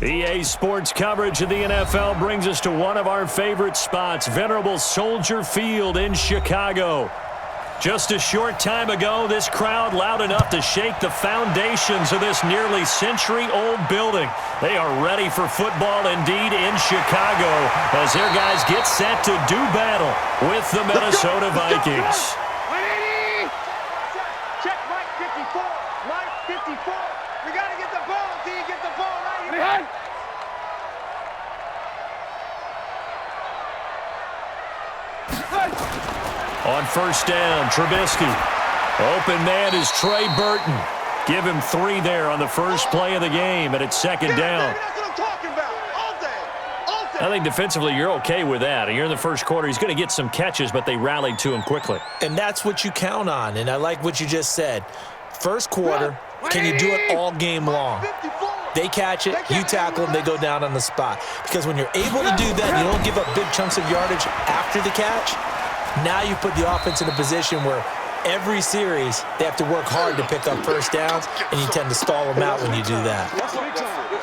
EA Sports coverage of the NFL brings us to one of our favorite spots, venerable Soldier Field in Chicago. Just a short time ago, this crowd loud enough to shake the foundations of this nearly century-old building. They are ready for football indeed in Chicago as their guys get set to do battle with the Minnesota Vikings. Check Mike 54. Mike 54. We got to get the ball. Do you get the ball right here? On first down, Trubisky. Open man is Trey Burton. Give him 3 there on the first play of the game, and it's second down. That's what I'm talking about. All day. I think defensively you're okay with that. You're in the first quarter. He's going to get some catches, but they rallied to him quickly. And that's what you count on, and I like what you just said. First quarter, can you do it all game long? They catch it, you tackle them, they go down on the spot. Because when you're able to do that, you don't give up big chunks of yardage after the catch. Now you put the offense in a position where every series they have to work hard to pick up first downs, and you tend to stall them out when you do that.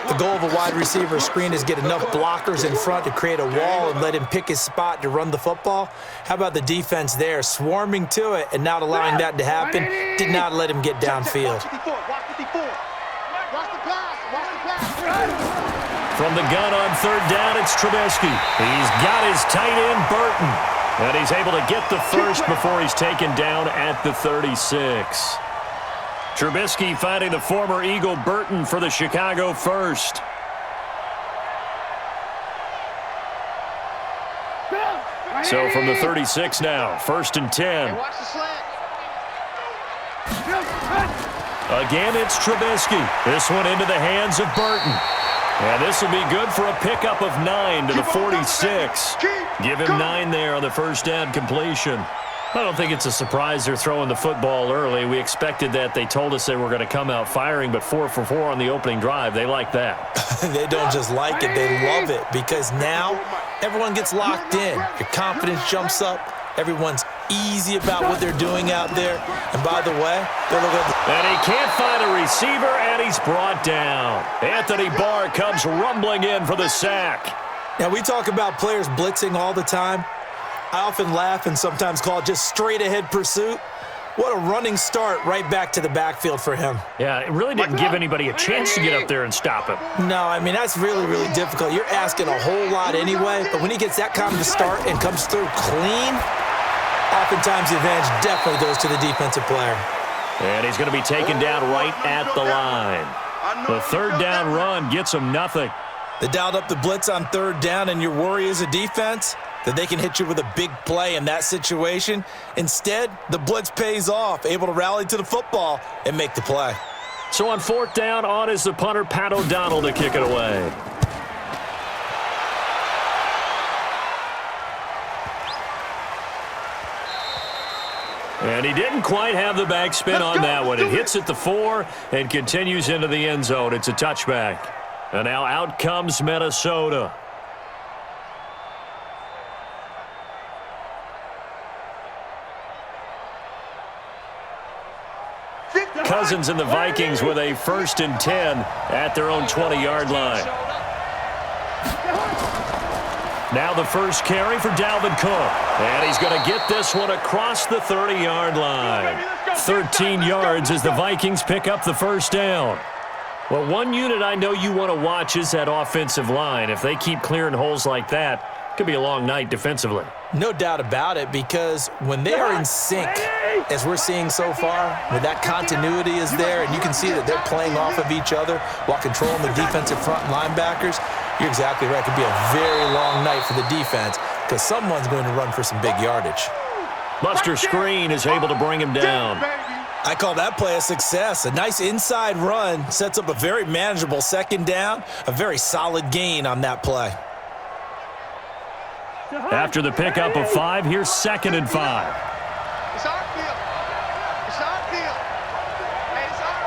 The goal of a wide receiver screen is get enough blockers in front to create a wall and let him pick his spot to run the football. How about the defense there, swarming to it and not allowing that to happen? Did not let him get downfield. From the gun on third down, it's Trubisky. He's got his tight end, Burton. And he's able to get the first before he's taken down at the 36. Trubisky finding the former Eagle Burton for the Chicago first. So from the 36 now, first and 10. Again, it's Trubisky. This one into the hands of Burton. And this will be good for a pickup of 9 to the 46. Give him 9 there on the first down completion. I don't think it's a surprise they're throwing the football early. We expected that. They told us they were going to come out firing, but 4 for 4 on the opening drive. They like that. They don't just like it, they love it, because now everyone gets locked in. Your confidence jumps up. Everyone's easy about what they're doing out there. And by the way, they're looking at the... And he can't find a receiver, and he's brought down. Anthony Barr comes rumbling in for the sack. Now, we talk about players blitzing all the time. I often laugh and sometimes call it just straight-ahead pursuit. What a running start right back to the backfield for him. Yeah, it really didn't give anybody a chance to get up there and stop him. No, I mean, that's really, really difficult. You're asking a whole lot anyway, but when he gets that kind of a start and comes through clean, oftentimes the advantage definitely goes to the defensive player. And he's going to be taken down right at the line. The third down run gets him nothing. They dialed up the blitz on third down, and your worry as a defense that they can hit you with a big play in that situation. Instead, the blitz pays off, able to rally to the football and make the play. So on fourth down, on is the punter, Pat O'Donnell, to kick it away. And he didn't quite have the backspin on that one. It hits at the 4 and continues into the end zone. It's a touchback. And now out comes Minnesota. Cousins and the Vikings with a 1st and 10 at their own 20-yard line. Now the first carry for Dalvin Cook. And he's going to get this one across the 30-yard line. 13 yards as the Vikings pick up the first down. Well, one unit I know you want to watch is that offensive line. If they keep clearing holes like that, it could be a long night defensively. No doubt about it, because when they are in sync, as we're seeing so far, when that continuity is there and you can see that they're playing off of each other while controlling the defensive front linebackers, you're exactly right. It could be a very long night for the defense because someone's going to run for some big yardage. Buster Screen is able to bring him down. I call that play a success. A nice inside run sets up a very manageable second down, a very solid gain on that play. After the pickup of 5, here's 2nd and 5. It's our field. It's our field. Hey, it's our.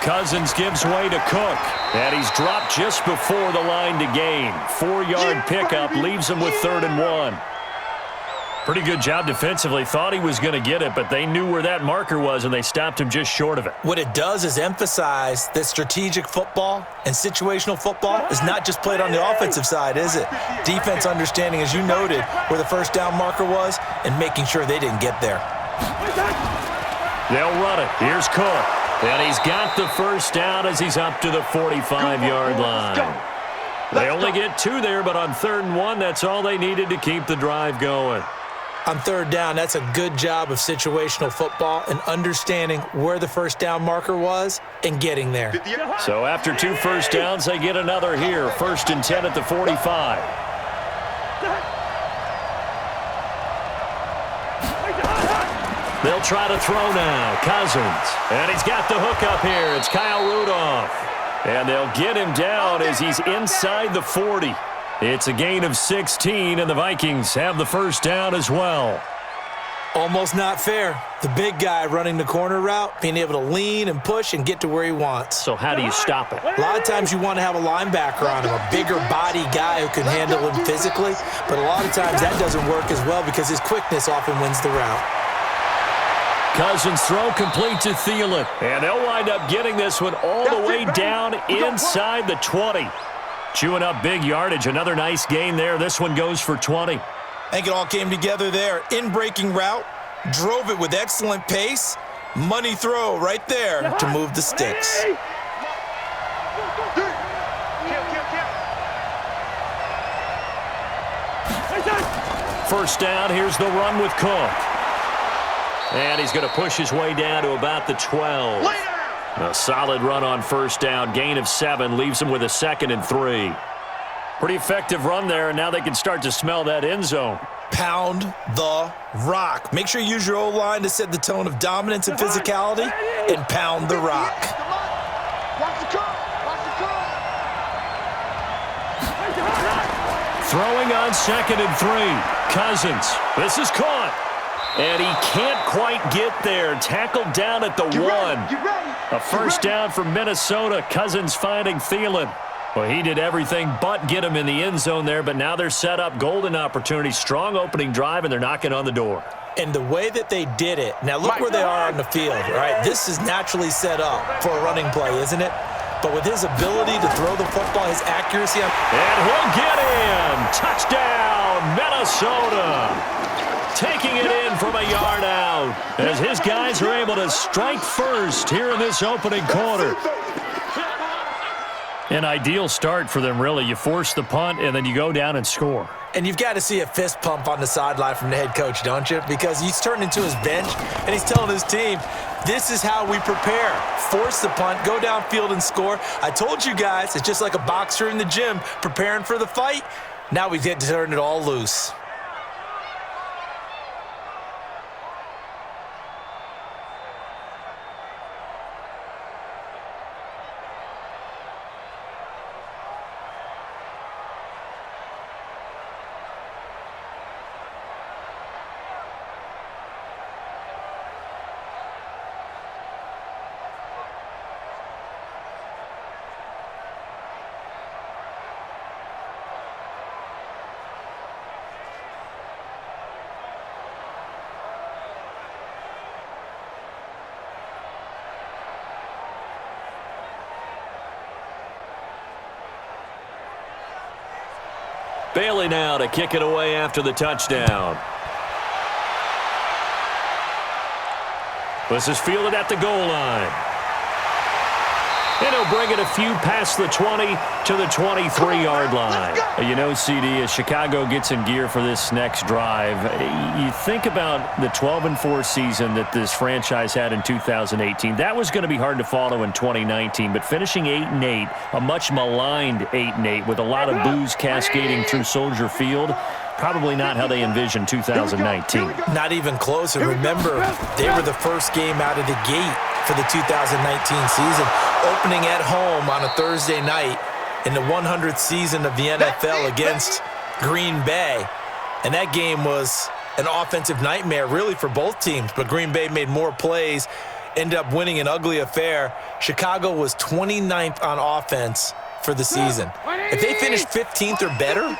Cousins gives way to Cook, and he's dropped just before the line to gain. 4-yard pickup leaves him with 3rd and 1. Pretty good job defensively. Thought he was going to get it, but they knew where that marker was, and they stopped him just short of it. What it does is emphasize that strategic football and situational football is not just played on the offensive side, is it? Defense understanding, as you noted, where the first down marker was and making sure they didn't get there. They'll run it. Here's Cook. And he's got the first down as he's up to the 45-yard line. They only get 2 there, but on 3rd and 1, that's all they needed to keep the drive going. On 3rd down, that's a good job of situational football and understanding where the first down marker was and getting there. So after 2 first downs, they get another here. 1st and 10 at the 45. They'll try to throw now. Cousins. And he's got the hook up here. It's Kyle Rudolph. And they'll get him down as he's inside the 40. It's a gain of 16, and the Vikings have the first down as well. Almost not fair. The big guy running the corner route, being able to lean and push and get to where he wants. So how do you stop it? A lot of times you want to have a linebacker on him, a bigger body guy who can handle him physically, but a lot of times that doesn't work as well because his quickness often wins the route. Cousins throw complete to Thielen. And they'll wind up getting this one all the way down inside the 20. Chewing up big yardage. Another nice gain there. This one goes for 20. I think it all came together there. In-breaking route, drove it with excellent pace. Money throw right there to move the sticks. First down, here's the run with Cook. And he's going to push his way down to about the 12. A solid run on first down. Gain of 7 leaves him with a 2nd and 3. Pretty effective run there, and now they can start to smell that end zone. Pound the rock. Make sure you use your O-line to set the tone of dominance and physicality, and pound the rock. Throwing on 2nd and 3. Cousins. This is caught. And he can't quite get there. Tackled down at the 1. A first down for Minnesota. Cousins finding Thielen. Well, he did everything but get him in the end zone there, but now they're set up. Golden opportunity. Strong opening drive, and they're knocking on the door. And the way that they did it, now look where they are on the field, right? This is naturally set up for a running play, isn't it? But with his ability to throw the football, his accuracy. And he'll get in. Touchdown, Minnesota. Taking it in from a yard out as his guys are able to strike first here in this opening quarter. An ideal start for them, really. You force the punt, and then you go down and score. And you've got to see a fist pump on the sideline from the head coach, don't you? Because he's turned into his bench, and he's telling his team, this is how we prepare. Force the punt, go downfield and score. I told you guys, it's just like a boxer in the gym preparing for the fight. Now we get to turn it all loose. Bailey now to kick it away after the touchdown. This is fielded at the goal line. And he'll bring it a few past the 20 to the 23-yard line. You know, CD, as Chicago gets in gear for this next drive, you think about the 12-4 season that this franchise had in 2018. That was going to be hard to follow in 2019, but finishing 8-8, a much maligned 8-8 with a lot of boos cascading through Soldier Field, probably not how they envisioned 2019. Not even close. And remember, they were the first game out of the gate for the 2019 season, opening at home on a Thursday night in the 100th season of the NFL against Green Bay. And that game was an offensive nightmare, really, for both teams. But Green Bay made more plays, ended up winning an ugly affair. Chicago was 29th on offense for the season. If they finished 15th or better,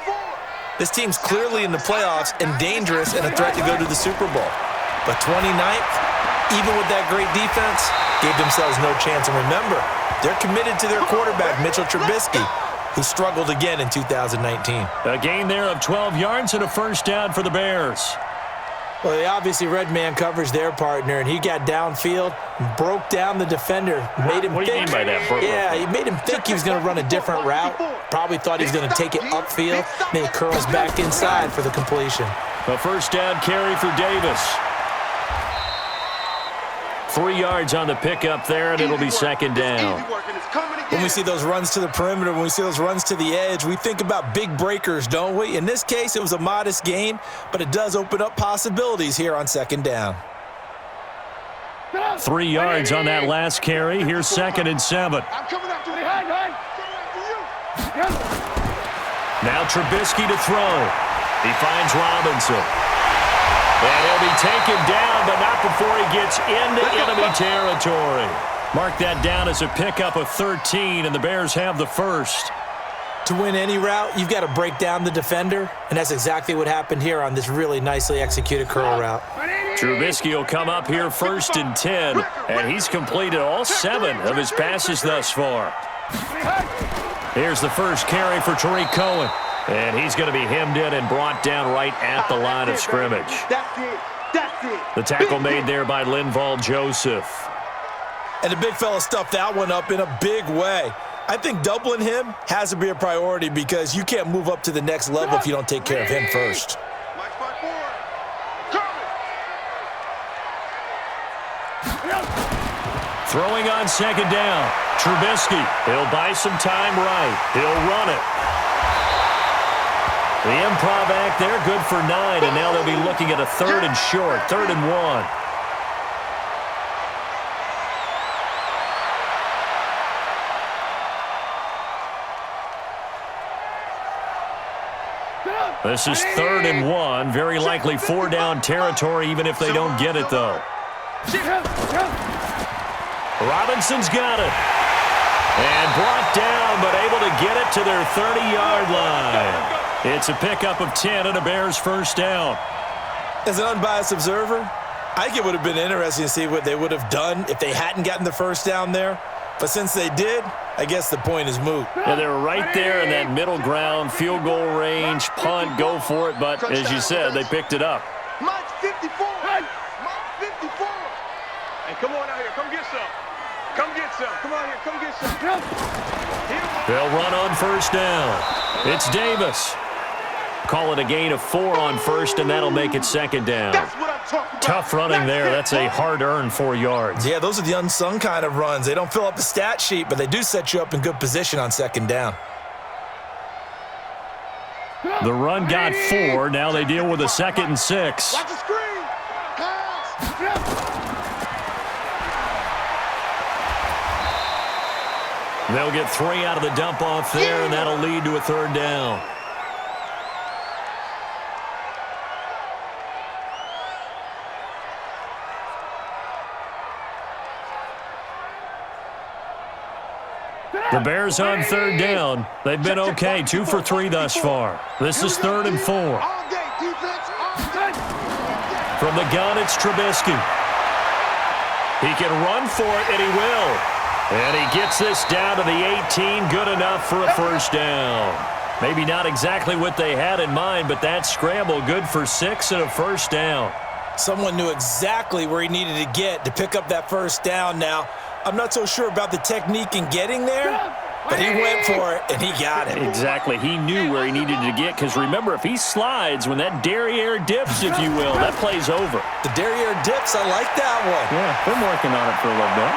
This team's clearly in the playoffs and dangerous and a threat to go to the Super Bowl. But 29th, even with that great defense, gave themselves no chance. And remember, they're committed to their quarterback, Mitchell Trubisky, who struggled again in 2019. A gain there of 12 yards and a first down for the Bears. Well, they obviously red man coverage their partner, and he got downfield, broke down the defender, made him What do you mean by that, Burrow? Yeah, he made him think he was going to run a different route. Probably thought he was going to take it upfield, then he curls back inside for the completion. A first down carry for Davis. 3 yards on the pickup there, and it'll be second down. When we see those runs to the perimeter, when we see those runs to the edge, we think about big breakers, don't we? In this case, it was a modest gain, but it does open up possibilities here on second down. 3 yards on that last carry. Here's 2nd and 7. Now Trubisky to throw. He finds Robinson. And he'll be taken down, but not before he gets into enemy territory. Mark that down as a pickup of 13, and the Bears have the first. To win any route, you've got to break down the defender, and that's exactly what happened here on this really nicely executed curl route. Trubisky will come up here 1st and 10, and he's completed all 7 of his passes thus far. Here's the first carry for Tariq Cohen, and he's going to be hemmed in and brought down right at the line of scrimmage. That's it. That's it. The tackle made there by Linval Joseph. And the big fella stuffed that one up in a big way. I think doubling him has to be a priority because you can't move up to the next level if you don't take care of him first. Throwing on second down. Trubisky. He'll buy some time right. He'll run it. The improv act there, good for 9, and now they'll be looking at a 3rd and short, 3rd and 1. This is 3rd and 1, very likely 4-down territory even if they don't get it, though. Robinson's got it. And brought down, but able to get it to their 30-yard line. It's a pickup of 10 and a Bears first down. As an unbiased observer, I think it would have been interesting to see what they would have done if they hadn't gotten the first down there. But since they did, I guess the point is moot. Yeah, they were right there in that middle ground, field goal range, punt, go for it. But as you said, they picked it up. Mike's 54. Mike's 54. Hey, come on out here. Come get some. Come get some. Come on here. Come get some. They'll run on first down. It's Davis. Call it a gain of 4 on first, and that'll make it second down. That's what I'm talking about. Tough running there. That's a hard-earned 4 yards. Yeah, those are the unsung kind of runs. They don't fill up the stat sheet, but they do set you up in good position on second down. The run got 4. Now they deal with a 2nd and 6. Watch the screen. Pass. They'll get 3 out of the dump-off there, and that'll lead to a 3rd down. The Bears on 3rd down. They've been okay, 2 for 3 thus far. This is 3rd and 4. All day, defense. All day. From the gun, it's Trubisky. He can run for it, and he will. And he gets this down to the 18, good enough for a first down. Maybe not exactly what they had in mind, but that scramble good for 6 and a first down. Someone knew exactly where he needed to get to pick up that first down now. I'm not so sure about the technique in getting there, but he went for it, and he got it. Exactly. He knew where he needed to get, because remember, if he slides, when that derriere dips, if you will, that play's over. The derriere dips, I like that one. Yeah, been working on it for a little bit.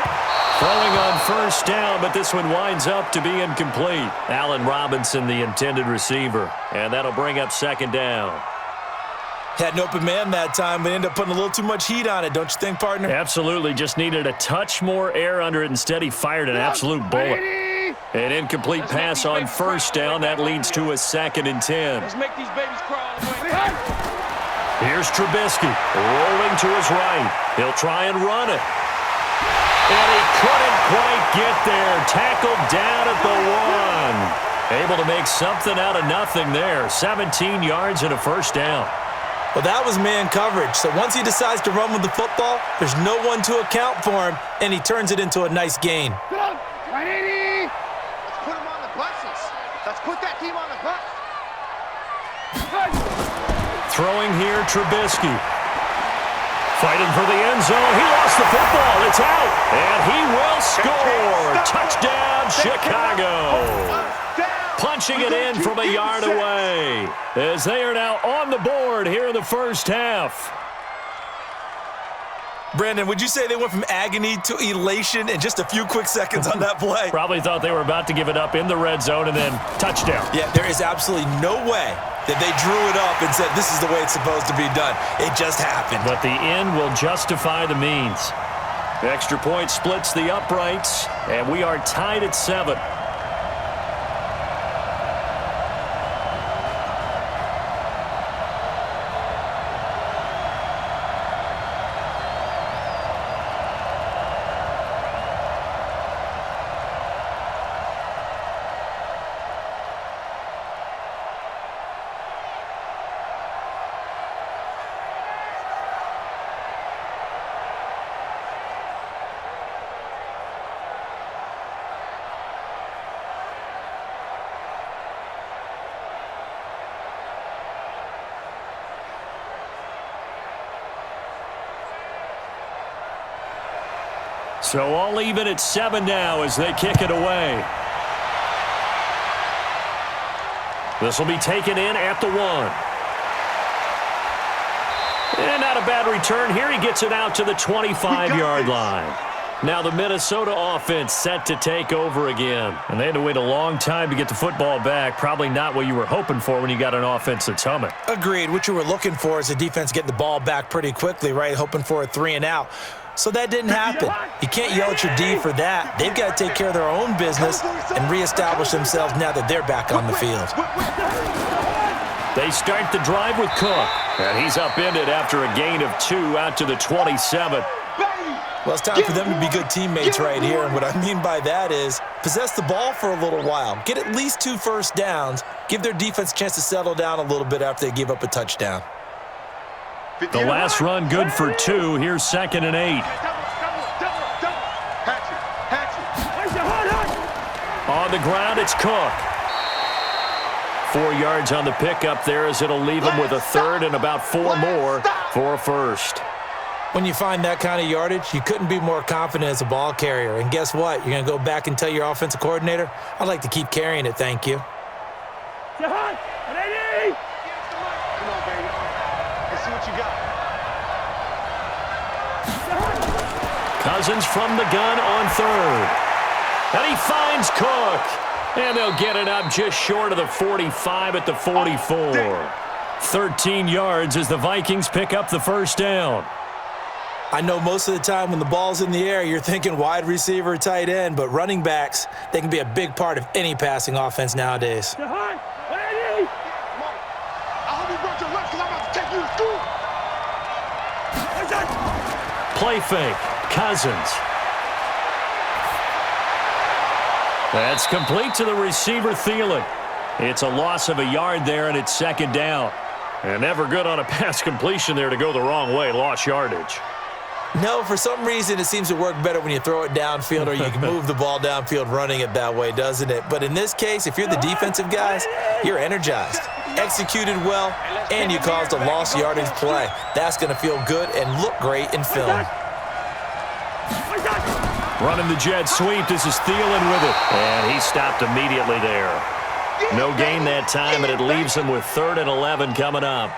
Throwing on first down, but this one winds up to be incomplete. Allen Robinson, the intended receiver, and that'll bring up second down. Had an open man that time, but ended up putting a little too much heat on it, don't you think, partner? Absolutely. Just needed a touch more air under it. Instead, he fired an absolute bullet. An incomplete pass on first down. That leads to a 2nd and 10. Let's make these babies crawl. Here's Trubisky rolling to his right. He'll try and run it. And he couldn't quite get there. Tackled down at the 1. able to make something out of nothing there. 17 yards and a first down. Well, that was man coverage. So once he decides to run with the football, there's no one to account for him, and he turns it into a nice gain. Let's put him on the buses. Let's put that team on the bus. Throwing here, Trubisky. Fighting for the end zone. He lost the football. It's out. And he will score. Touchdown, Chicago. Punching it in from a yard away as they are now on the board here in the first half. Brandon, would you say they went from agony to elation in just a few quick seconds on that play? Probably thought they were about to give it up in the red zone and then touchdown. Yeah, there is absolutely no way that they drew it up and said this is the way it's supposed to be done. It just happened. But the end will justify the means. The extra point splits the uprights, and we are tied at 7. So all even at 7 now as they kick it away. This will be taken in at the 1. And not a bad return here. He gets it out to the 25-yard line. Now the Minnesota offense set to take over again. And they had to wait a long time to get the football back. Probably not what you were hoping for when you got an offense that's humming. Agreed. What you were looking for is a defense getting the ball back pretty quickly, right? Hoping for a 3-and-out. So that didn't happen. You can't yell at your D for that. They've got to take care of their own business and reestablish themselves now that they're back on the field. They start the drive with Cook. And he's upended after a gain of 2 out to the 27. Well, it's time for them to be good teammates right here. And what I mean by that is possess the ball for a little while. Get at least 2 first downs. Give their defense a chance to settle down a little bit after they give up a touchdown. The last run good for 2. Here's 2nd and 8. On the ground, it's Cook. 4 yards on the pickup there as it'll leave him with a 3rd and about 4 more for a first. When you find that kind of yardage, you couldn't be more confident as a ball carrier. And guess what? You're going to go back and tell your offensive coordinator, I'd like to keep carrying it, thank you. Cousins from the gun on 3rd. And he finds Cook. And they'll get it up just short of the 45 at the 44. 13 yards as the Vikings pick up the first down. I know most of the time when the ball's in the air, you're thinking wide receiver, tight end, but running backs, they can be a big part of any passing offense nowadays. Play fake. Cousins. That's complete to the receiver, Thielen. It's a loss of a yard there, and it's 2nd down. And never good on a pass completion there to go the wrong way. Lost yardage. No, for some reason it seems to work better when you throw it downfield or you can move the ball downfield running it that way, doesn't it? But in this case, if you're the defensive guys, you're energized, executed well, and you caused a lost yardage play. That's going to feel good and look great in film. Running the jet sweep. This is Thielen with it. And he stopped immediately there. No gain that time, and it leaves him with 3rd and 11 coming up.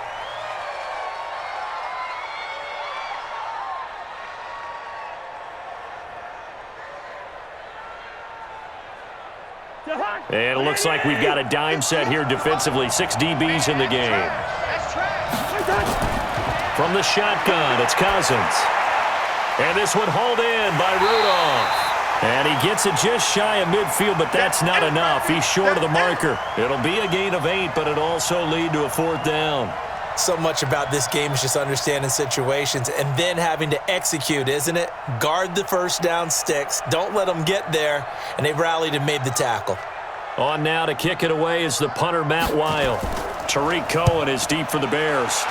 And it looks like we've got a dime set here defensively. 6 DBs in the game. From the shotgun, it's Cousins. And this one hauled in by Rudolph. And he gets it just shy of midfield, but that's not enough. He's short of the marker. It'll be a gain of 8, but it'll also lead to a 4th down. So much about this game is just understanding situations and then having to execute, isn't it? Guard the first down sticks. Don't let them get there. And they rallied and made the tackle. On now to kick it away is the punter, Matt Weil. Tariq Cohen is deep for the Bears.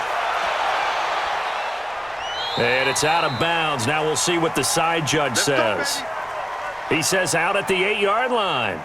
And it's out of bounds. Now we'll see what the side judge says. He says out at the 8-yard line.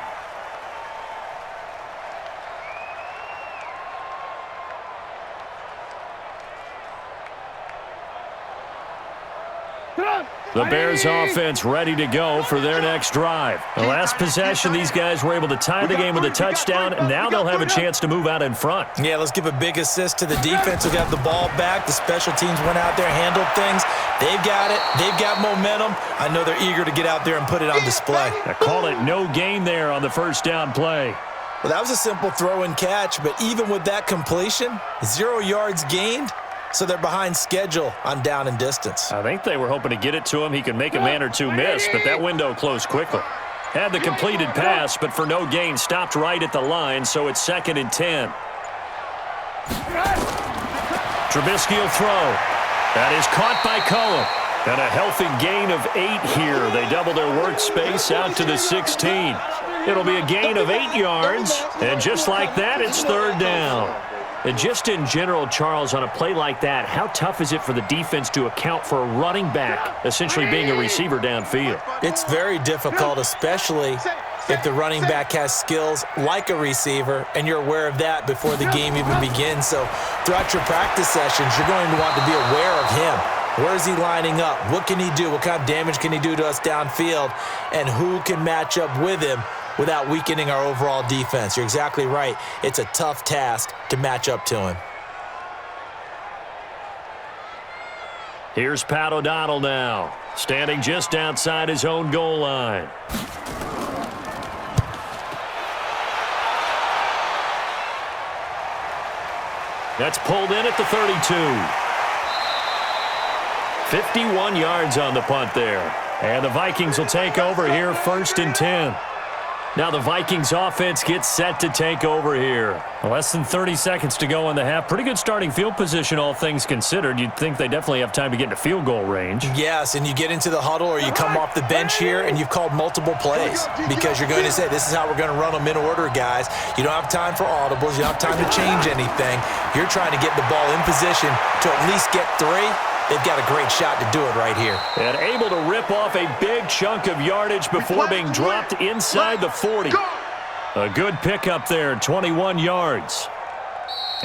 The Bears offense ready to go for their next drive. The last possession, these guys were able to tie the game with a touchdown, and now they'll have a chance to move out in front. Yeah, let's give a big assist to the defense who got the ball back. The special teams went out there, handled things. They've got it. They've got momentum. I know they're eager to get out there and put it on display. I call it no gain there on the first down play. Well, that was a simple throw and catch, but even with that completion, 0 yards gained. So they're behind schedule on down and distance. I think they were hoping to get it to him. He could make a man or two miss, but that window closed quickly. Had the completed pass, but for no gain, stopped right at the line, so it's 2nd and 10. Trubisky will throw. That is caught by Cohen. And a healthy gain of 8 here. They double their workspace out to the 16. It'll be a gain of 8 yards, and just like that, it's 3rd down. And just in general, Charles, on a play like that, how tough is it for the defense to account for a running back essentially being a receiver downfield? It's very difficult, especially if the running back has skills like a receiver, and you're aware of that before the game even begins. So throughout your practice sessions, you're going to want to be aware of him. Where is he lining up? What can he do? What kind of damage can he do to us downfield? And who can match up with him without weakening our overall defense? You're exactly right. It's a tough task to match up to him. Here's Pat O'Donnell now, standing just outside his own goal line. That's pulled in at the 32. 51 yards on the punt there. And the Vikings will take over here, 1st and 10. Now the Vikings offense gets set to take over here. Less than 30 seconds to go in the half. Pretty good starting field position, all things considered. You'd think they definitely have time to get into field goal range. Yes, and you get into the huddle or you come off the bench here and you've called multiple plays because you're going to say, this is how we're going to run them in order, guys. You don't have time for audibles. You don't have time to change anything. You're trying to get the ball in position to at least get 3. They've got a great shot to do it right here. And able to rip off a big chunk of yardage before being dropped inside the 40. A good pickup there, 21 yards.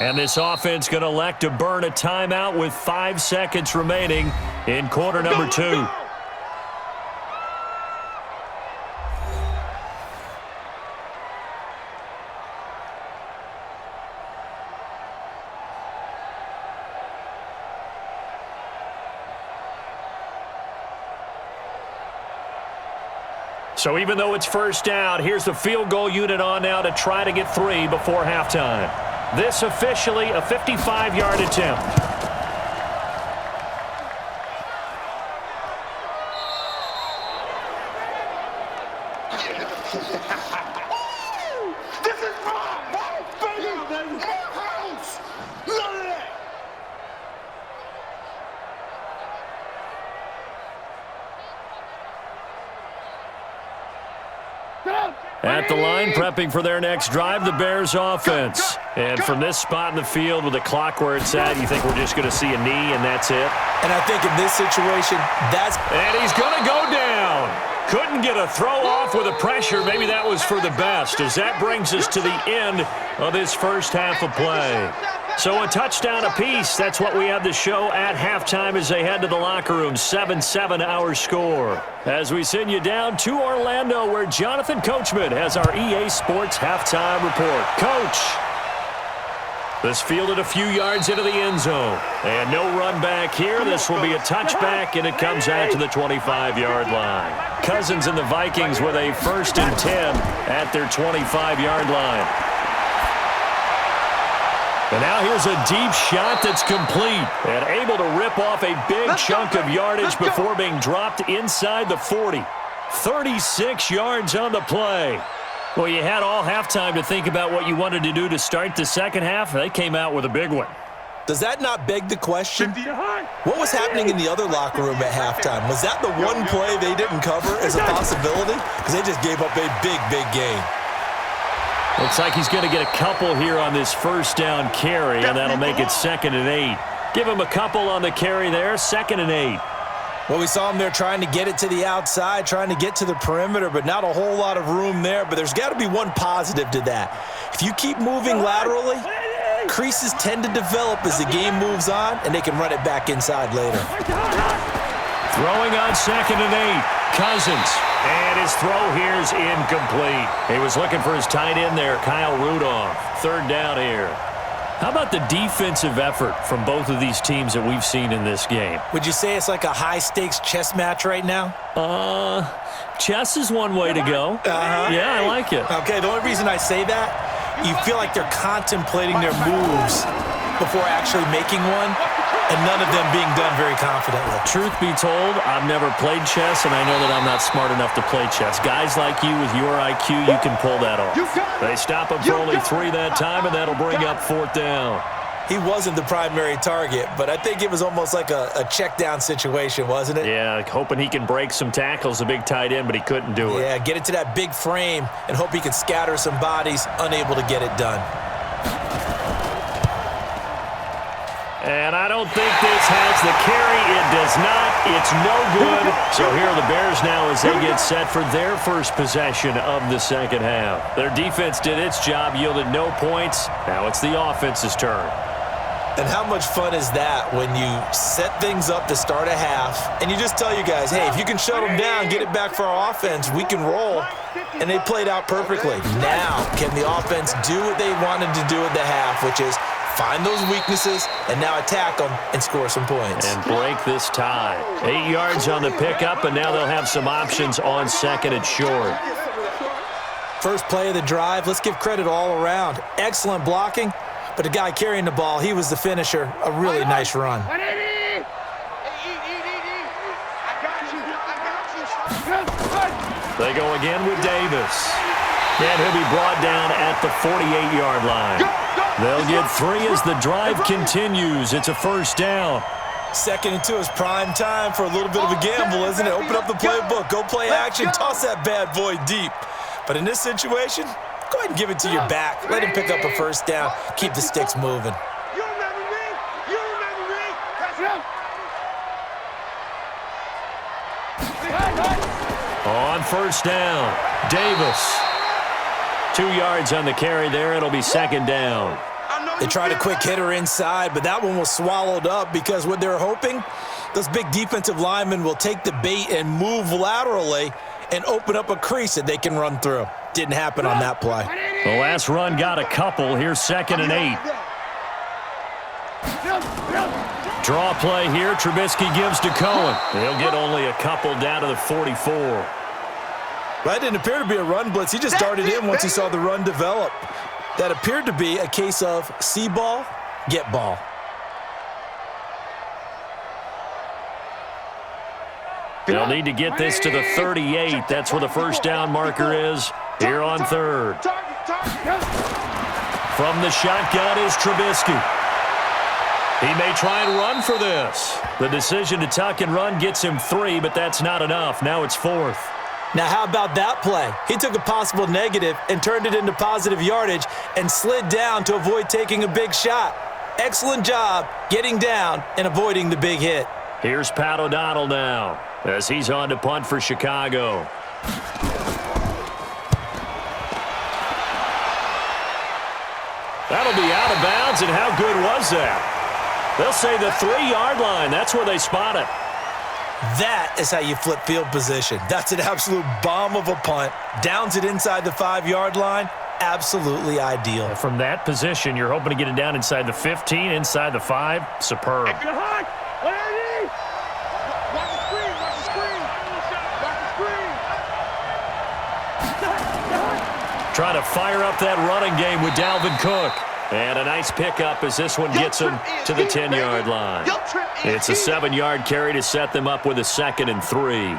And this offense going to elect to burn a timeout with 5 seconds remaining in quarter number 2. So even though it's first down, here's the field goal unit on now to try to get 3 before halftime. This officially a 55-yard attempt. This is my house, baby! My house! None of that! At the line, prepping for their next drive, the Bears offense. And from this spot in the field with the clock where it's at, you think we're just going to see a knee and that's it? And I think in this situation, that's... And he's going to go down. Couldn't get a throw off with the pressure. Maybe that was for the best, as that brings us to the end of this first half of play. So a touchdown apiece. That's what we have to show at halftime as they head to the locker room. 7-7 our score. As we send you down to Orlando, where Jonathan Coachman has our EA Sports halftime report. Coach. This fielded a few yards into the end zone. And no run back here. This will be a touchback, and it comes out to the 25-yard line. Cousins and the Vikings with a 1st and 10 at their 25-yard line. And now here's a deep shot that's complete and able to rip off a big chunk of yardage before being dropped inside the 40. 36 yards on the play. Well, you had all halftime to think about what you wanted to do to start the second half. They came out with a big one. Does that not beg the question? What was happening in the other locker room at halftime? Was that the one play they didn't cover as a possibility? Because they just gave up a big, big gain. Looks like he's going to get a couple here on this first down carry, and that'll make it 2nd and 8. Give him a couple on the carry there, 2nd and 8. Well, we saw him there trying to get it to the outside, trying to get to the perimeter, but not a whole lot of room there. But there's got to be one positive to that. If you keep moving laterally, creases tend to develop as the game moves on, and they can run it back inside later. Throwing on 2nd and 8, Cousins. And his throw here is incomplete. He was looking for his tight end there, Kyle Rudolph. 3rd down here. How about the defensive effort from both of these teams that we've seen in this game? Would you say it's like a high-stakes chess match right now? Chess is one way to go. Yeah, I like it. Okay, the only reason I say that, you feel like they're contemplating their moves before actually making one, and none of them being done very confidently. Truth be told, I've never played chess, and I know that I'm not smart enough to play chess. Guys like you with your IQ, you can pull that off. They stop him for only 3 that time, and that'll bring up 4th down. He wasn't the primary target, but I think it was almost like a check down situation, wasn't it? Yeah, hoping he can break some tackles, a big tight end, but he couldn't do it. Yeah, get it to that big frame and hope he can scatter some bodies, unable to get it done. And I don't think this has the carry. It does not. It's no good. So here are the Bears now as they get set for their first possession of the second half. Their defense did its job, yielded no points. Now it's the offense's turn. And how much fun is that when you set things up to start a half and you just tell you guys, hey, if you can shut them down, get it back for our offense, we can roll. And they played out perfectly. Now, can the offense do what they wanted to do at the half, which is find those weaknesses and now attack them and score some points. And break this tie. 8 yards on the pickup, and now they'll have some options on 2nd and short. First play of the drive, let's give credit all around. Excellent blocking, but the guy carrying the ball, he was the finisher. A really nice run. They go again with Davis. And he'll be brought down at the 48-yard line. They'll get 3 as the drive continues. It's a first down. 2nd and 2 is prime time for a little bit of a gamble, isn't it? Open up the playbook, go play action, toss that bad boy deep. But in this situation, go ahead and give it to your back. Let him pick up a first down. Keep the sticks moving. You remember me? You remember me? That's him. On first down, Davis. 2 yards on the carry there. It'll be 2nd down. They tried a quick hitter inside, but that one was swallowed up because what they're hoping, those big defensive linemen will take the bait and move laterally and open up a crease that they can run through. Didn't happen on that play. The last run got a couple. Here's 2nd and 8. Draw play here. Trubisky gives to Cohen. He'll get only a couple down to the 44. That didn't appear to be a run blitz. He just darted in once he saw the run develop. That appeared to be a case of see ball, get ball. They'll need to get this to the 38. That's where the first down marker is here on 3rd. From the shotgun is Trubisky. He may try and run for this. The decision to tuck and run gets him 3, but that's not enough. Now it's 4th. Now, how about that play? He took a possible negative and turned it into positive yardage and slid down to avoid taking a big shot. Excellent job getting down and avoiding the big hit. Here's Pat O'Donnell now as he's on to punt for Chicago. That'll be out of bounds, and how good was that? They'll say the 3-yard line. That's where they spot it. That is how you flip field position. That's an absolute bomb of a punt. Downs it inside the 5-yard line. Absolutely ideal. And from that position, you're hoping to get it down inside the 15, inside the 5. Superb. Watch the screen. Watch the screen. Watch the screen. Trying to fire up that running game with Dalvin Cook. And a nice pickup as this one gets him to the 10-yard line. It's a 7-yard carry to set them up with a 2nd and 3.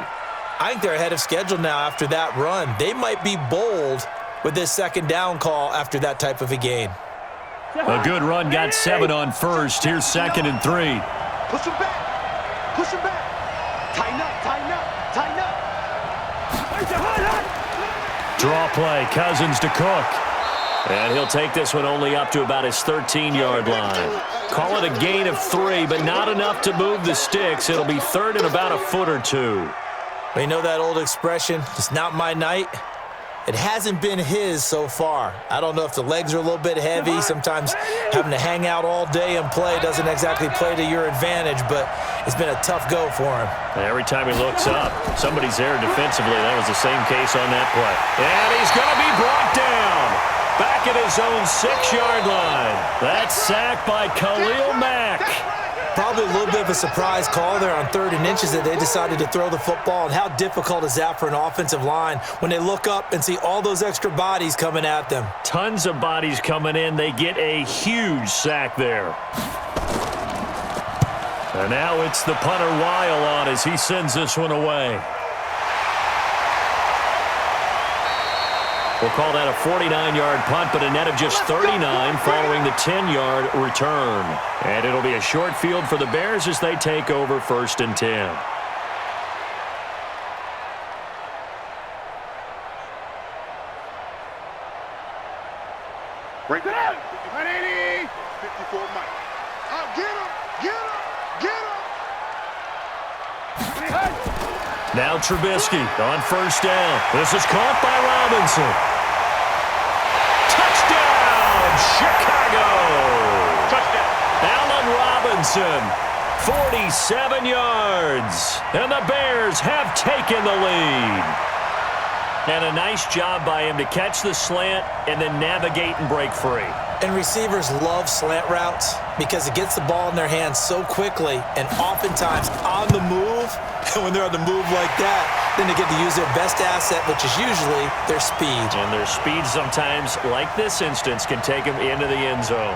I think they're ahead of schedule now after that run. They might be bold with this 2nd down call after that type of a game. A good run got 7 on first. Here's 2nd and 3. Push him back. Push him back. Tighten up. Tighten up. Tighten up. Draw play. Cousins to Cook. And he'll take this one only up to about his 13-yard line. Call it a gain of 3, but not enough to move the sticks. It'll be third and about a foot or two. You know that old expression, it's not my night? It hasn't been his so far. I don't know if the legs are a little bit heavy. Sometimes having to hang out all day and play doesn't exactly play to your advantage, but it's been a tough go for him. And every time he looks up, somebody's there defensively. That was the same case on that play. And he's going to be brought down. Back at his own 6-yard line. That's sacked by Khalil Mack. Probably a little bit of a surprise call there on 3rd and inches that they decided to throw the football. And how difficult is that for an offensive line when they look up and see all those extra bodies coming at them? Tons of bodies coming in. They get a huge sack there. And now it's the punter Weil on as he sends this one away. We'll call that a 49-yard punt, but a net of just 39 following the 10-yard return. And it'll be a short field for the Bears as they take over 1st and 10. Break it out. 180. 54 Mike. Get him. Get him. Get him. Now Trubisky on 1st down. This is caught by Robinson. Chicago! Touchdown! Allen Robinson, 47 yards. And the Bears have taken the lead. And a nice job by him to catch the slant and then navigate and break free. And receivers love slant routes because it gets the ball in their hands so quickly and oftentimes on the move. And when they're on the move like that, then they get to use their best asset, which is usually their speed. And their speed sometimes, like this instance, can take them into the end zone.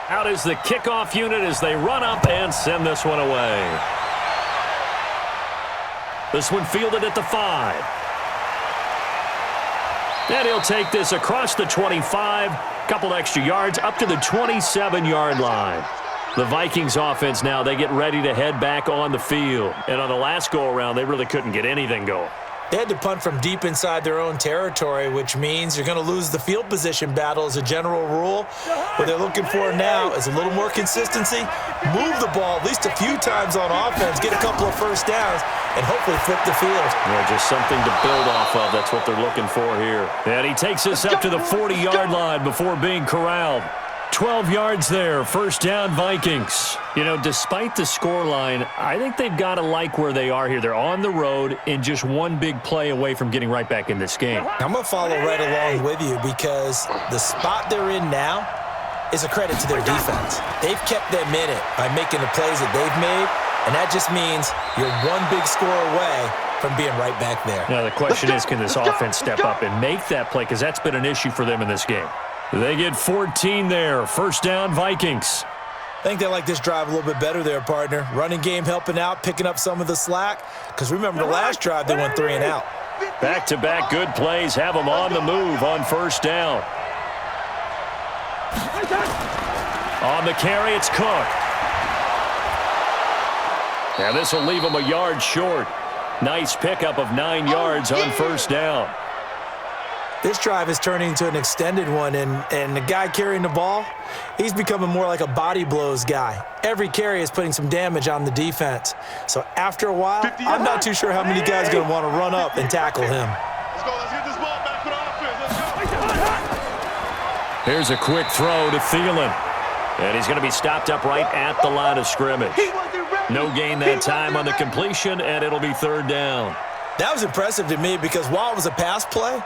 Out is the kickoff unit as they run up and send this one away. This one fielded at the 5. And he'll take this across the 25, couple extra yards up to the 27-yard line. The Vikings offense now, they get ready to head back on the field. And on the last go-around, they really couldn't get anything going. They had to punt from deep inside their own territory, which means you're going to lose the field position battle as a general rule. What they're looking for now is a little more consistency, move the ball at least a few times on offense, get a couple of first downs, and hopefully flip the field. Yeah, just something to build off of. That's what they're looking for here. And he takes this up to the 40-yard line before being corralled. 12 yards there, 1st down Vikings. You know, despite the scoreline, I think they've got to like where they are here. They're on the road and just one big play away from getting right back in this game. I'm going to follow right along with you because the spot they're in now is a credit to their defense. They've kept them in it by making the plays that they've made, and that just means you're one big score away from being right back there. Now, the question is, can this offense step up and make that play? Because that's been an issue for them in this game. They get 14 there. 1st down, Vikings. I think they like this drive a little bit better there, partner. Running game helping out, picking up some of the slack. Because remember, the last drive, they went 3 and out. Back-to-back good plays have them on the move on 1st down. On the carry, it's Cook. Now this will leave them a yard short. Nice pickup of 9 yards on 1st down. This drive is turning into an extended one, and the guy carrying the ball, he's becoming more like a body blows guy. Every carry is putting some damage on the defense. So after a while, I'm not too sure how many guys are going to want to run up and tackle him. Let's go. Let's get this ball back for the offense. Let's go. Here's a quick throw to Thielen. And he's going to be stopped up right at the line of scrimmage. No gain that time on the completion, and it'll be 3rd down. That was impressive to me because while it was a pass play,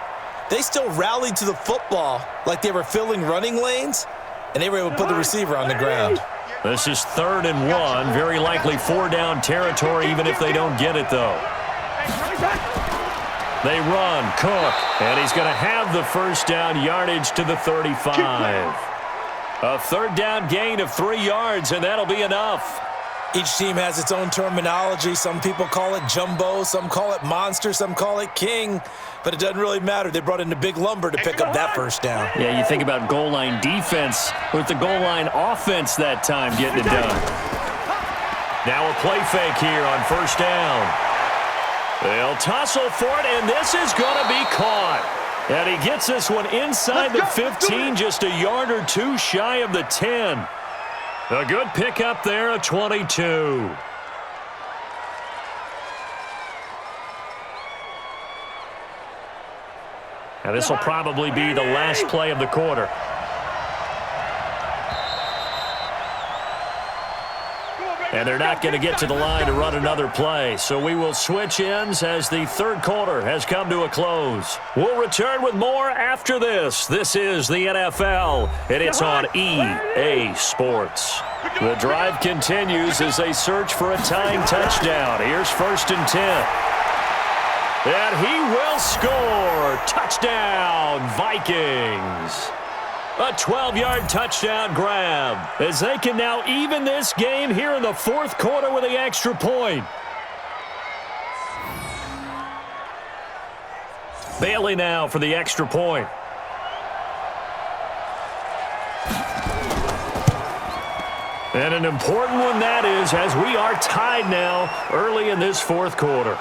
they still rallied to the football like they were filling running lanes and they were able to put the receiver on the ground. This is 3rd and 1. Very likely 4-down territory, even if they don't get it, though. They run. Cook. And he's going to have the first down, yardage to the 35. A 3rd down gain of 3 yards, and that'll be enough. Each team has its own terminology. Some people call it jumbo, some call it monster, some call it king. But it doesn't really matter. They brought in the big lumber to pick up that first down. Yeah, you think about goal line defense with the goal line offense that time getting it done. Now a play fake here on first down. They'll tussle for it, and this is going to be caught. And he gets this one inside the 15, just a yard or two shy of the 10. A good pickup there at 22. Now this will probably be the last play of the quarter. And they're not going to get to the line to run another play. So we will switch ends as the 3rd quarter has come to a close. We'll return with more after this. This is the NFL, and it's on EA Sports. The drive continues as they search for a tying touchdown. Here's 1st and 10. And he will score. Touchdown, Vikings. A 12-yard touchdown grab as they can now even this game here in the 4th quarter with the extra point. Bailey now for the extra point. And an important one that is, as we are tied now early in this 4th quarter.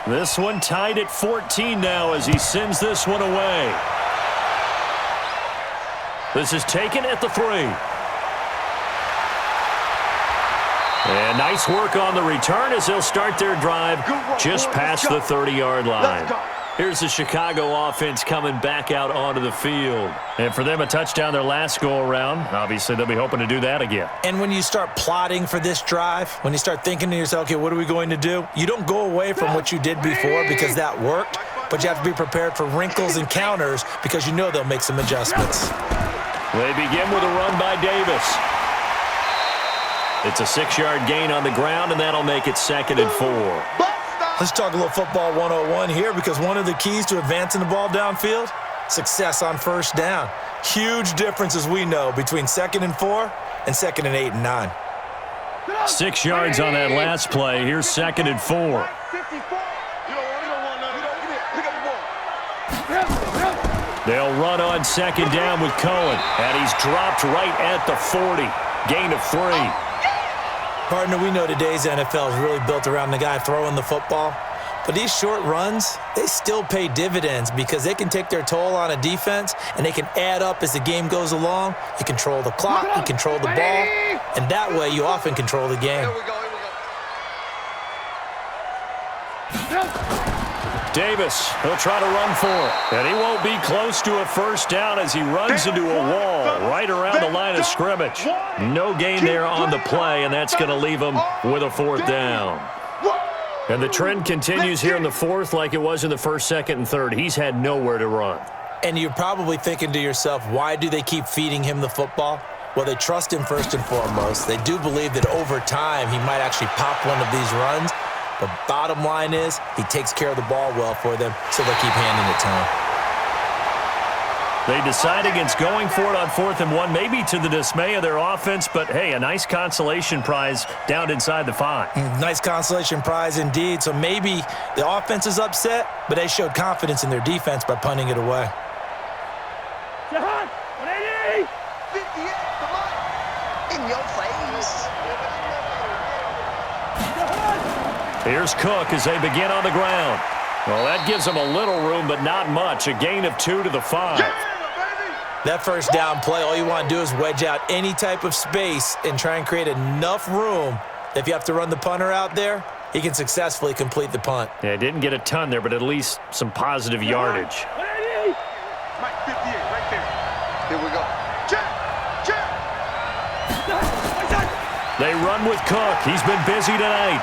This one tied at 14 now as he sends this one away. This is taken at the 3. And nice work on the return as they'll start their drive just past the 30-yard line. Here's the Chicago offense coming back out onto the field. And for them, a touchdown their last go-around. Obviously, they'll be hoping to do that again. And when you start plotting for this drive, when you start thinking to yourself, okay, what are we going to do? You don't go away from what you did before because that worked, but you have to be prepared for wrinkles and counters because you know they'll make some adjustments. They begin with a run by Davis. It's a 6-yard gain on the ground, and that'll make it 2nd and 4. Let's talk a little football 101 here because one of the keys to advancing the ball downfield, success on first down. Huge difference, as we know, between 2nd and 4 and 2nd and 8 and 9. 6 yards on that last play. Here's 2nd and 4. They'll run on 2nd down with Cohen, and he's dropped right at the 40. Gain of 3. Partner, we know today's NFL is really built around the guy throwing the football. But these short runs, they still pay dividends because they can take their toll on a defense and they can add up as the game goes along. You control the clock, you control the ball, and that way you often control the game. Davis, he'll try to run for it. And he won't be close to a first down as he runs into a wall right around the line of scrimmage. No gain there on the play, and that's going to leave him with a 4th down. And the trend continues here in the 4th like it was in the 1st, 2nd, and 3rd. He's had nowhere to run. And you're probably thinking to yourself, why do they keep feeding him the football? Well, they trust him first and foremost. They do believe that over time he might actually pop one of these runs. But bottom line is he takes care of the ball well for them, so they'll keep handing it to him. They decide against going for it on 4th and 1, maybe to the dismay of their offense, but, hey, a nice consolation prize down inside the 5. Nice consolation prize indeed. So maybe the offense is upset, but they showed confidence in their defense by punting it away. 180. 58, come on. In your face. Here's Cook as they begin on the ground. Well, that gives them a little room, but not much. A gain of 2 to the 5. That first down play, all you want to do is wedge out any type of space and try and create enough room that if you have to run the punter out there, he can successfully complete the punt. Yeah, didn't get a ton there, but at least some positive yardage. Mike, 58, right there. Here we go. Check. They run with Cook. He's been busy tonight.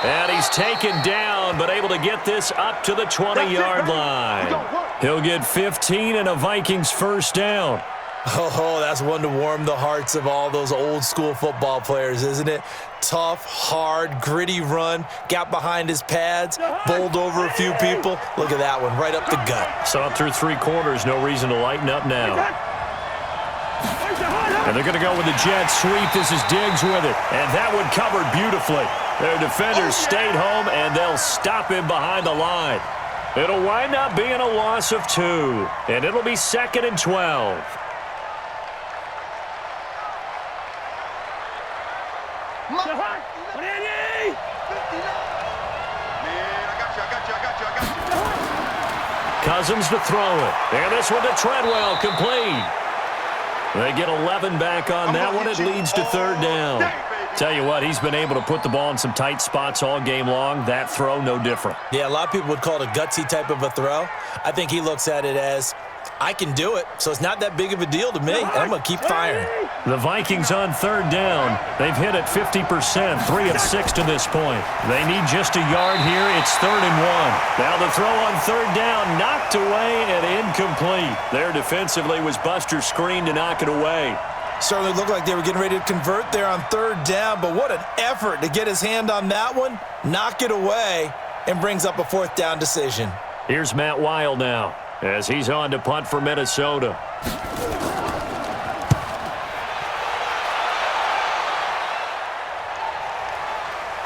And he's taken down, but able to get this up to the 20-yard line. He'll get 15 and a Vikings first down. Oh, that's one to warm the hearts of all those old-school football players, isn't it? Tough, hard, gritty run, got behind his pads, bowled over a few people. Look at that one, right up the gut. Saw it through 3 quarters, no reason to lighten up now. And they're going to go with the jet sweep. This is Diggs with it. And that one covered beautifully. Their defenders stayed home, and they'll stop him behind the line. It'll wind up being a loss of 2, and it'll be 2nd and 12. Cousins to throw it. And this one to Treadwell, complete. They get 11 back on that one. It leads to 3rd down. Tell you what, he's been able to put the ball in some tight spots all game long. That throw, no different. Yeah, a lot of people would call it a gutsy type of a throw. I think he looks at it as, I can do it, so it's not that big of a deal to me, and I'm going to keep firing. The Vikings on 3rd down. They've hit it 50%, 3 of 6 to this point. They need just a yard here. It's 3rd and 1. Now the throw on 3rd down, knocked away and incomplete. There defensively was Buster screen to knock it away. Certainly looked like they were getting ready to convert there on 3rd down, but what an effort to get his hand on that one, knock it away, and brings up a 4th down decision. Here's Matt Weil now as he's on to punt for Minnesota.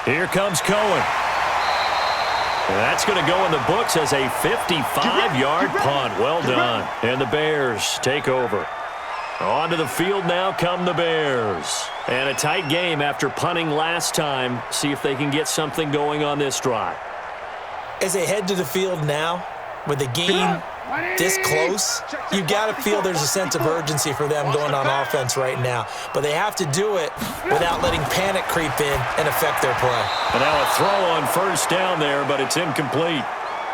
Here comes Cohen. And that's going to go in the books as a 55-yard punt. Well done. And the Bears take over. Onto the field now come the Bears. And a tight game after punting last time. See if they can get something going on this drive. As they head to the field now, with the game this close, you've got to feel there's a sense of urgency for them going on offense right now. But they have to do it without letting panic creep in and affect their play. And now a throw on 1st down there, but it's incomplete.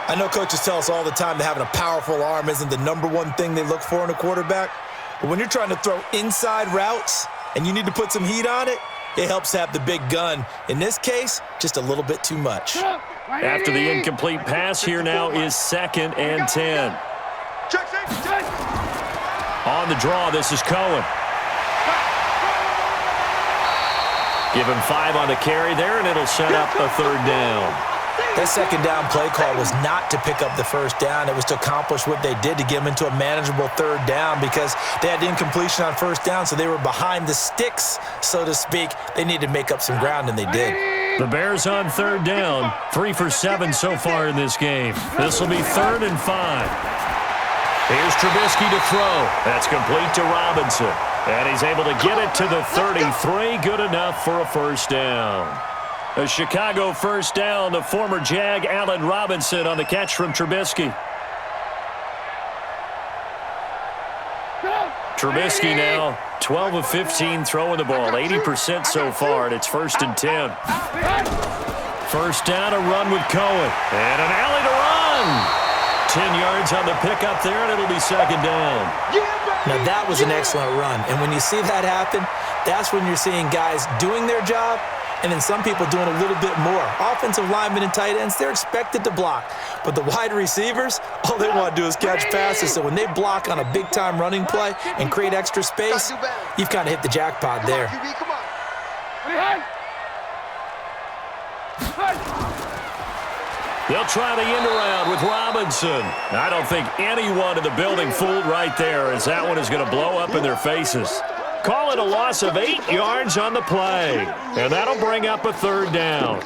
I know coaches tell us all the time that having a powerful arm isn't the #1 thing they look for in a quarterback. But when you're trying to throw inside routes and you need to put some heat on it, it helps have the big gun. In this case, just a little bit too much. After the incomplete pass, here now is 2nd and 10. On the draw, this is Cohen. Give him 5 on the carry there, and it'll set up a 3rd down. That 2nd down play call was not to pick up the 1st down. It was to accomplish what they did to get them into a manageable 3rd down because they had incompletion on 1st down, so they were behind the sticks, so to speak. They needed to make up some ground, and they did. The Bears on 3rd down, 3 for 7 so far in this game. This will be 3rd and 5. Here's Trubisky to throw. That's complete to Robinson. And he's able to get it to the 33. Good enough for a 1st down. A Chicago 1st down. The former Jag, Allen Robinson, on the catch from Trubisky. Trubisky now 12 of 15 throwing the ball, 80% so far, and it's 1st and 10. 1st down, a run with Cohen. And an alley to run. 10 yards on the pickup there, and it'll be 2nd down. Now, that was an excellent run. And when you see that happen, that's when you're seeing guys doing their job and then some people doing a little bit more. Offensive linemen and tight ends, they're expected to block. But the wide receivers, all they want to do is catch passes. So when they block on a big-time running play and create extra space, you've kind of hit the jackpot there. They'll try the end around with Robinson. I don't think anyone in the building fooled right there, as that one is going to blow up in their faces. Call it a loss of 8 yards on the play. And that'll bring up a 3rd down.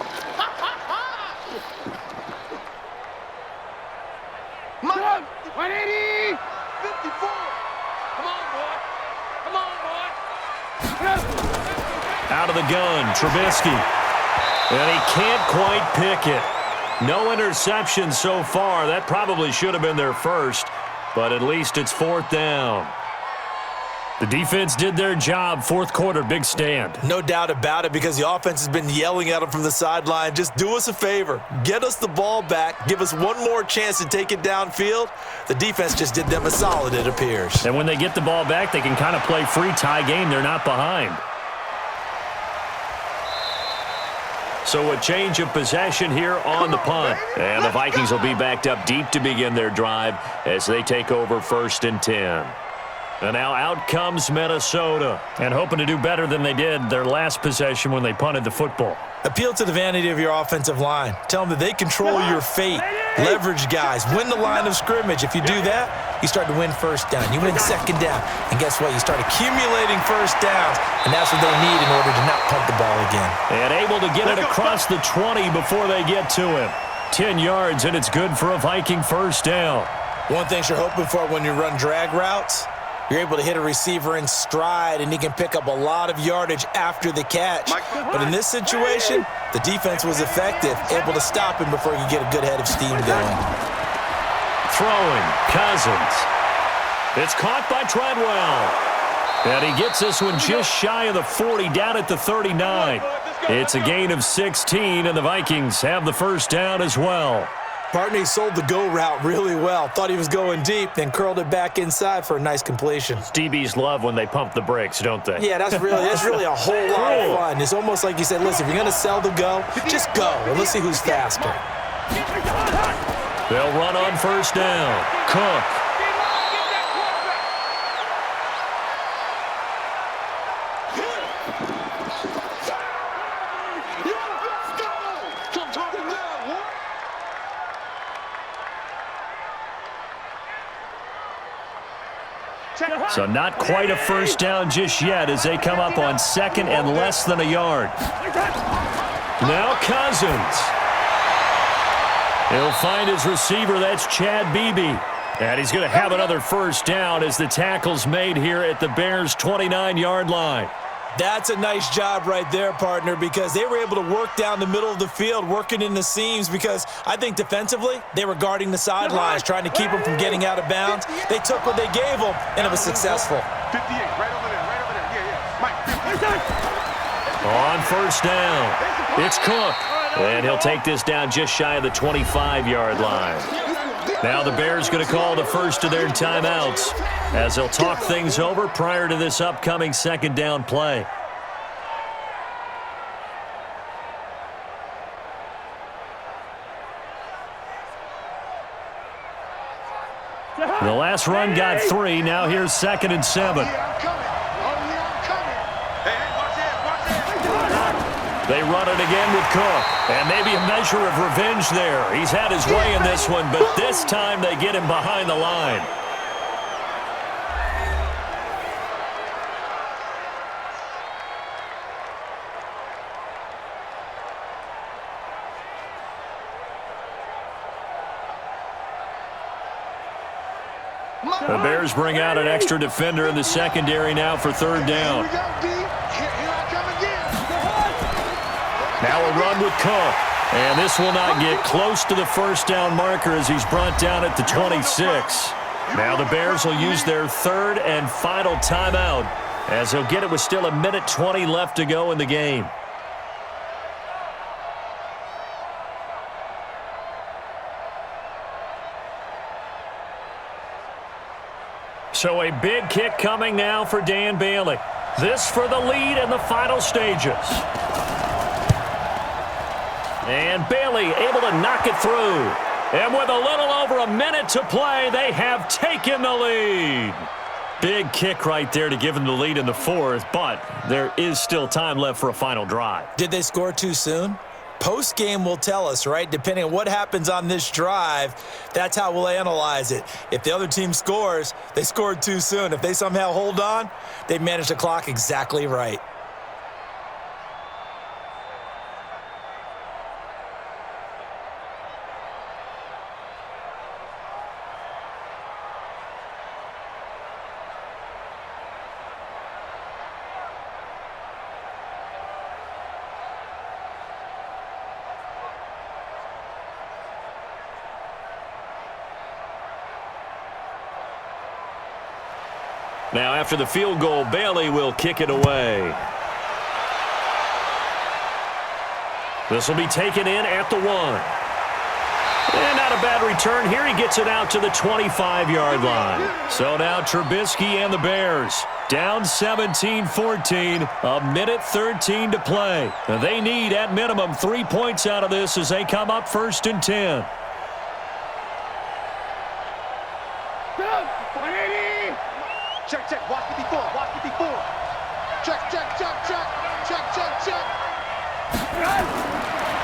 Out of the gun, Trubisky. And he can't quite pick it. No interception so far. That probably should have been their first, but at least it's 4th down. The defense did their job. 4th quarter, big stand. No doubt about it, because the offense has been yelling at them from the sideline. Just do us a favor. Get us the ball back. Give us one more chance to take it downfield. The defense just did them a solid, it appears. And when they get the ball back, they can kind of play free tie game. They're not behind. So a change of possession here on the punt. And the Vikings will be backed up deep to begin their drive as they take over 1st and 10. And now out comes Minnesota, and hoping to do better than they did their last possession when they punted the football. Appeal to the vanity of your offensive line. Tell them that they control your fate. Leverage guys. Win the line of scrimmage. If you do that, you start to win 1st down. You win 2nd down. And guess what? You start accumulating 1st downs, and that's what they need in order to not punt the ball again. And able to get it across the 20 before they get to him. 10 yards, and it's good for a Viking 1st down. One thing you're hoping for when you run drag routes, you're able to hit a receiver in stride, and he can pick up a lot of yardage after the catch. But in this situation, the defense was effective, able to stop him before he could get a good head of steam going. Throwing, Cousins. It's caught by Treadwell. And he gets this one just shy of the 40, down at the 39. It's a gain of 16, and the Vikings have the 1st down as well. Partner, he sold the go route really well. Thought he was going deep, then curled it back inside for a nice completion. DBs love when they pump the brakes, don't they? Yeah, that's really a whole lot of fun. It's almost like you said, listen, if you're going to sell the go, just go, and let's see who's faster. They'll run on 1st down. Cook. So not quite a 1st down just yet as they come up on 2nd and less than a yard. Now Cousins. He'll find his receiver. That's Chad Beebe. And he's going to have another 1st down as the tackle's made here at the Bears' 29-yard line. That's a nice job right there, partner, because they were able to work down the middle of the field, working in the seams, because I think defensively they were guarding the sidelines, trying to keep them from getting out of bounds. They took what they gave them, and it was successful. 58, right over there, right over there. Yeah. Mike, on 1st down, it's Cook. And he'll take this down just shy of the 25-yard line. Now the Bears going to call the first of their timeouts as they'll talk things over prior to this upcoming 2nd down play. The last run got 3. Now here's 2nd and 7. They run it again with Cook. And maybe a measure of revenge there. He's had his way in this one, but this time they get him behind the line. The Bears bring out an extra defender in the secondary now for 3rd down. Now a run with Cook. And this will not get close to the 1st down marker as he's brought down at the 26. Now the Bears will use their 3rd and final timeout as they'll get it with still 1:20 left to go in the game. So a big kick coming now for Dan Bailey. This for the lead in the final stages. And Bailey able to knock it through. And with a little over a minute to play, they have taken the lead. Big kick right there to give them the lead in the 4th, but there is still time left for a final drive. Did they score too soon? Post-game will tell us, right? Depending on what happens on this drive, that's how we'll analyze it. If the other team scores, they scored too soon. If they somehow hold on, they managed the clock exactly right. Now, after the field goal, Bailey will kick it away. This will be taken in at the 1. And not a bad return here. He gets it out to the 25-yard line. So now Trubisky and the Bears down 17-14, a minute 13 to play. They need, at minimum, 3 points out of this as they come up 1st and 10. Check, watch it before. Check.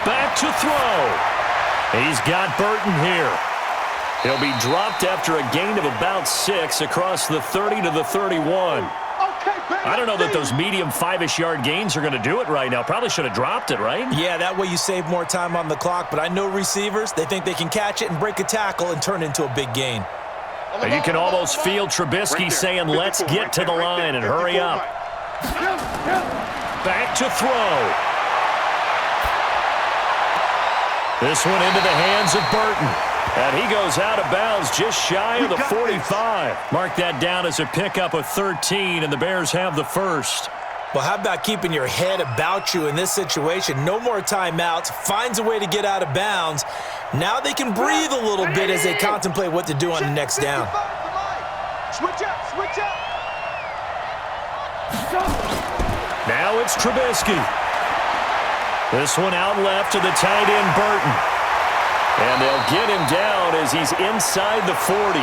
Back to throw. He's got Burton here. He'll be dropped after a gain of about 6 across the 30 to the 31. I don't know that those medium 5-ish yard gains are going to do it right now. Probably should have dropped it, right? Yeah, that way you save more time on the clock. But I know receivers, they think they can catch it and break a tackle and turn it into a big gain. And you can almost feel Trubisky saying, let's get to the line and hurry up. Back to throw. This one into the hands of Burton. And he goes out of bounds just shy of the 45. Mark that down as a pickup of 13, and the Bears have the first. Well, how about keeping your head about you in this situation? No more timeouts. Finds a way to get out of bounds. Now they can breathe a little bit as they contemplate what to do on the next down. Switch up. Now it's Trubisky. This one out left to the tight end, Burton. And they'll get him down as he's inside the 40.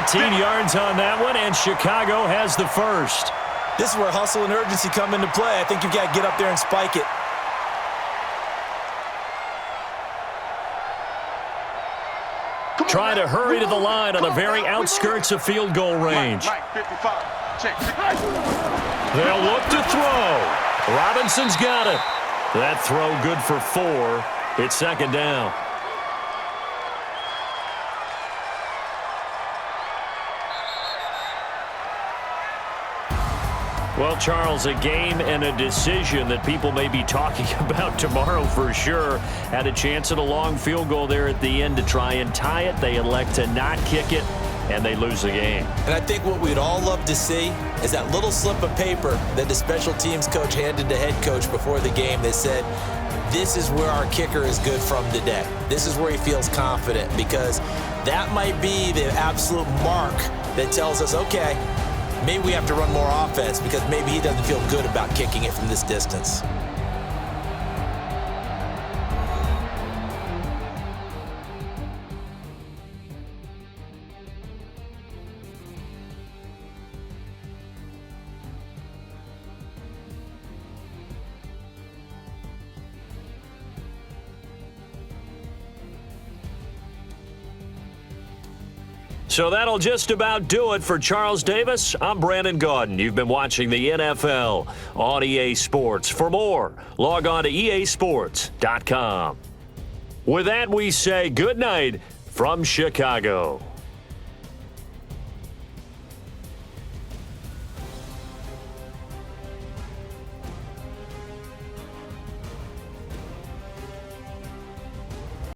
18 yards on that one, and Chicago has the first. This is where hustle and urgency come into play. I think you've got to get up there and spike it. Trying to hurry to the line on the very outskirts of field goal range. They'll look to throw. Robinson's got it. That throw good for 4. It's 2nd down. Well, Charles, a game and a decision that people may be talking about tomorrow for sure. Had a chance at a long field goal there at the end to try and tie it. They elect to not kick it, and they lose the game. And I think what we'd all love to see is that little slip of paper that the special teams coach handed to head coach before the game that said, this is where our kicker is good from today. This is where he feels confident, because that might be the absolute mark that tells us, okay, maybe we have to run more offense because maybe he doesn't feel good about kicking it from this distance. So that'll just about do it for Charles Davis. I'm Brandon Gaudin. You've been watching the NFL on EA Sports. For more, log on to easports.com. With that, we say good night from Chicago.